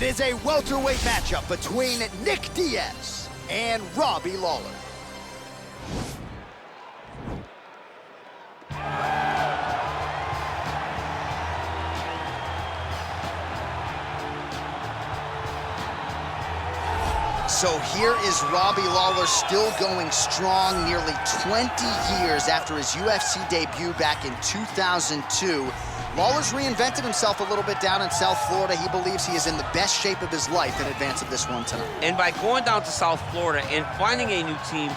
It is a welterweight matchup between Nick Diaz and Robbie Lawler. So here is Robbie Lawler still going strong nearly 20 years after his UFC debut back in 2002. Lawler's reinvented himself a little bit down in South Florida. He believes he is in the best shape of his life in advance of this one tonight. And by going down to South Florida and finding a new team,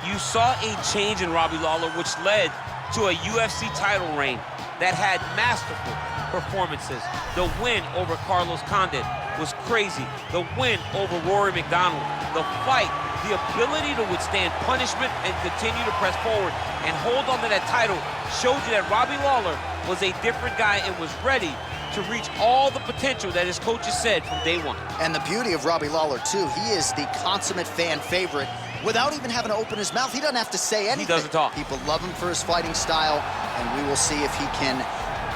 you saw a change in Robbie Lawler, which led to a UFC title reign that had masterful performances. The win over Carlos Condit was crazy. The win over Rory McDonald, the fight, the ability to withstand punishment and continue to press forward and hold on to that title showed you that Robbie Lawler was a different guy and was ready to reach all the potential that his coaches said from day one. And the beauty of Robbie Lawler, too, he is the consummate fan favorite. Without even having to open his mouth, he doesn't have to say anything. He doesn't talk. People love him for his fighting style, and we will see if he can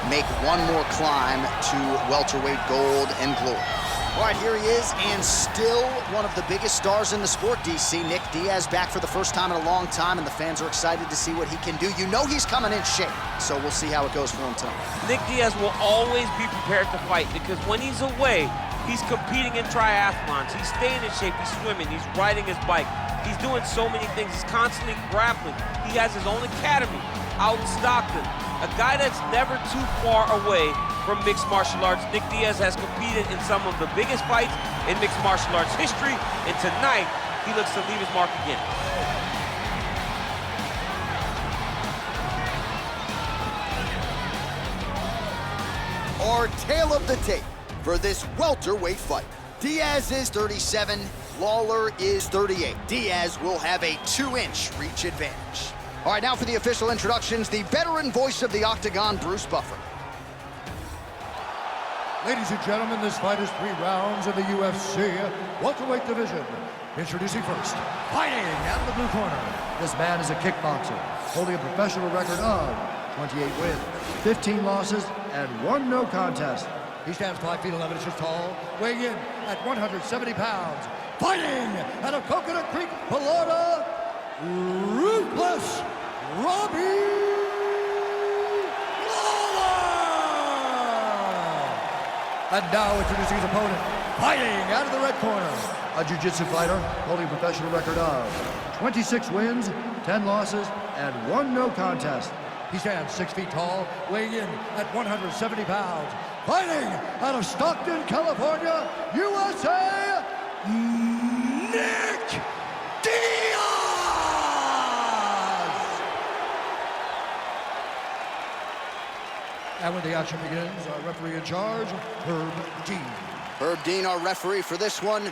make one more climb to welterweight gold and glory. All right, here he is, and still one of the biggest stars in the sport, DC. Nick Diaz back for the first time in a long time, and the fans are excited to see what he can do. You know he's coming in shape, so we'll see how it goes for him tonight. Nick Diaz will always be prepared to fight because when he's away, he's competing in triathlons. He's staying in shape, he's swimming, he's riding his bike. He's doing so many things. He's constantly grappling. He has his own academy out in Stockton. A guy that's never too far away from mixed martial arts. Nick Diaz has competed in some of the biggest fights in mixed martial arts history, and tonight he looks to leave his mark again. Our tale of the tape for this welterweight fight. Diaz is 37, Lawler is 38. Diaz will have a 2-inch reach advantage. All right, now for the official introductions, the veteran voice of the Octagon, Bruce Buffer. Ladies and gentlemen, this fight is 3 rounds in the UFC welterweight division. Introducing first, fighting out of the blue corner. This man is a kickboxer, holding a professional record of 28 wins, 15 losses, and 1 no contest. He stands 5 feet 11 inches tall, weighing in at 170 pounds. Fighting out of Coconut Creek, Florida, ruthless Robbie Lawler! And now introducing his opponent, fighting out of the red corner, a jiu-jitsu fighter holding a professional record of 26 wins, 10 losses, and 1 no contest. He stands 6 feet tall, weighing in at 170 pounds. Fighting out of Stockton, California, USA, Nick Diaz! And when the action begins, our referee in charge, Herb Dean. Herb Dean, our referee for this one. You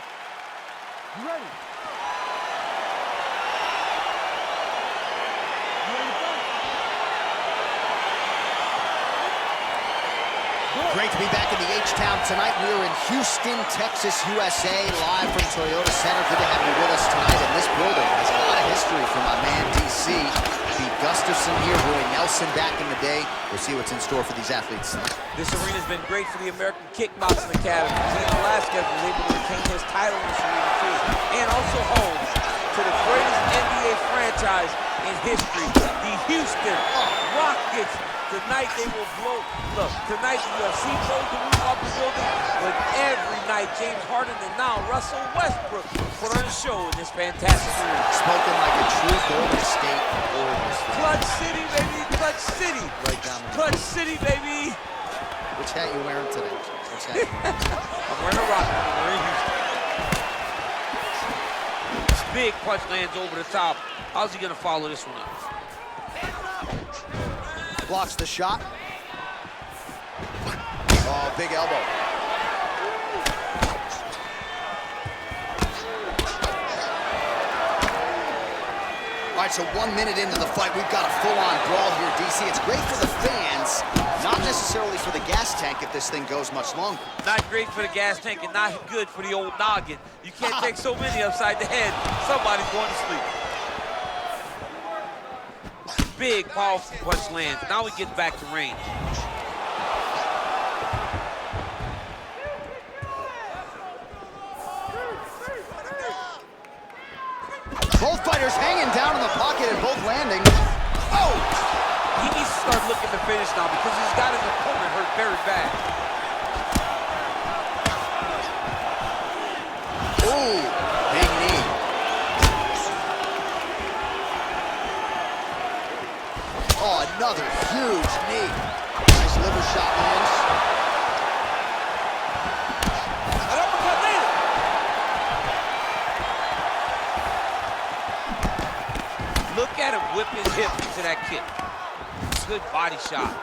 ready? Great to be back in the H-Town tonight. We are in Houston, Texas, USA, live from Toyota Center. Good to have you with us tonight. And this building has a lot of history from my man, DC. Pete Gustafson here, Roy Nelson back in the day. We'll see what's in store for these athletes tonight. This arena's been great for the American Kickboxing Academy. Zane Velasquez was able to retain his title in this arena too. And also home to the greatest NBA franchise in history, the Houston Rockets. Tonight they will blow. Look, tonight the UFC blows the roof off the building, but every night James Harden and now Russell Westbrook put on a show in this fantastic arena. Spoken like a true Golden State Warriors fan. Clutch City, baby, Clutch City. Right down the Clutch City, baby. Which hat you wearing today? Which hat? I'm wearing a Rocket. We're in Houston. Big punch lands over the top. How's he gonna follow this one up? Blocks the shot. Oh, big elbow. All right, so 1 minute into the fight, we've got a full-on brawl here, DC. It's great for the fans, not necessarily for the gas tank if this thing goes much longer. Not great for the gas tank and not good for the old noggin. You can't take so many upside the head. Somebody's going to sleep. Big, powerful punch lands. Now we get back to range. Both fighters hanging down in the pocket and both landing. Oh! He needs to start looking to finish now because he's got his opponent hurt very bad. Ooh, big knee. Oh, another huge knee. Nice liver shot lands. An uppercut later. Look at him whip his hip into that kick. Good body shot.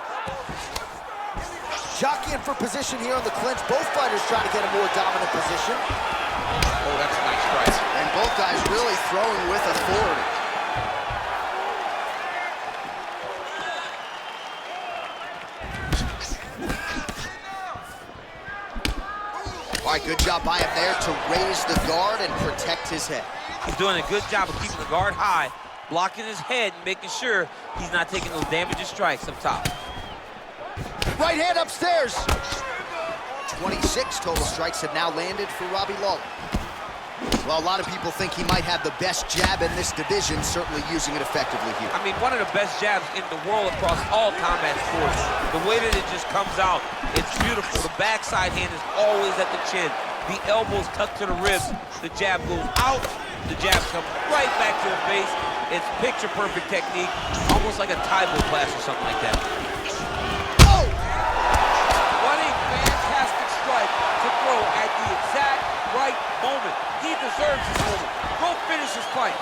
Jockeying for position here on the clinch. Both fighters trying to get a more dominant position. Oh, that's a nice strike. And both guys really throwing with authority. All right, good job by him there to raise the guard and protect his head. He's doing a good job of keeping the guard high, blocking his head, and making sure he's not taking those damaging strikes up top. Right hand upstairs. 26 total strikes have now landed for Robbie Lawler. Well, a lot of people think he might have the best jab in this division, certainly using it effectively here. I mean, one of the best jabs in the world across all combat sports. The way that it just comes out, it's beautiful. The backside hand is always at the chin. The elbows tucked to the ribs. The jab goes out. The jab comes right back to the face. It's picture-perfect technique, almost like a Taibo class or something like that. Oh! What a fantastic strike to throw at the exact right moment. He deserves this moment. Go finish his fight.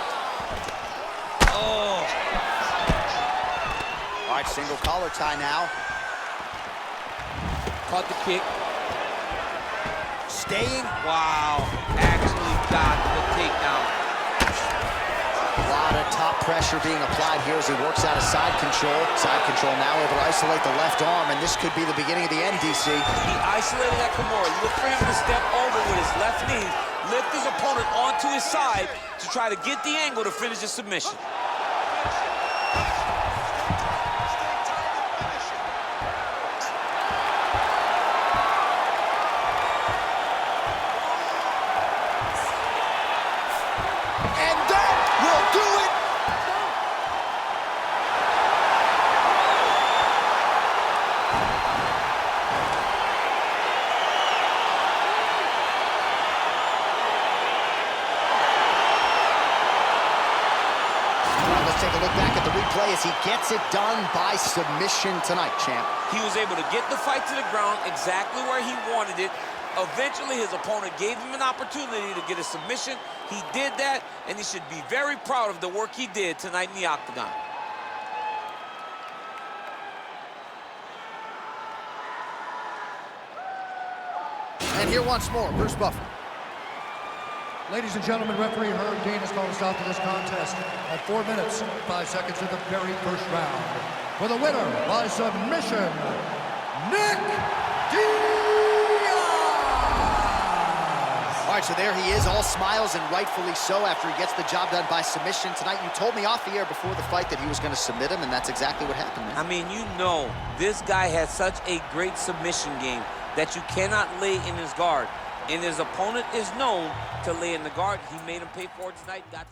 Oh. All right, single collar tie now. Caught the kick. Staying. Wow. Actually got the takedown. A lot of top pressure being applied here as he works out of side control. Side control now able to isolate the left arm, and this could be the beginning of the end, DC. He isolated that Kimura. Look for him to step over with his left knee, lift his opponent onto his side to try to get the angle to finish the submission. And that will do it. Let's take a look back at the replay as he gets it done by submission tonight, champ. He was able to get the fight to the ground exactly where he wanted it. Eventually, his opponent gave him an opportunity to get a submission. He did that, and he should be very proud of the work he did tonight in the octagon. And here once more, Bruce Buffer. Ladies and gentlemen, referee Herb Dean has called a stop to this contest at 4 minutes, 5 seconds of the very first round. For the winner by submission, Nick Diaz! All right, so there he is, all smiles and rightfully so after he gets the job done by submission tonight. You told me off the air before the fight that he was going to submit him, and that's exactly what happened, man. I mean, you know, this guy has such a great submission game that you cannot lay in his guard. And his opponent is known to lay in the guard. He made him pay for it tonight. Got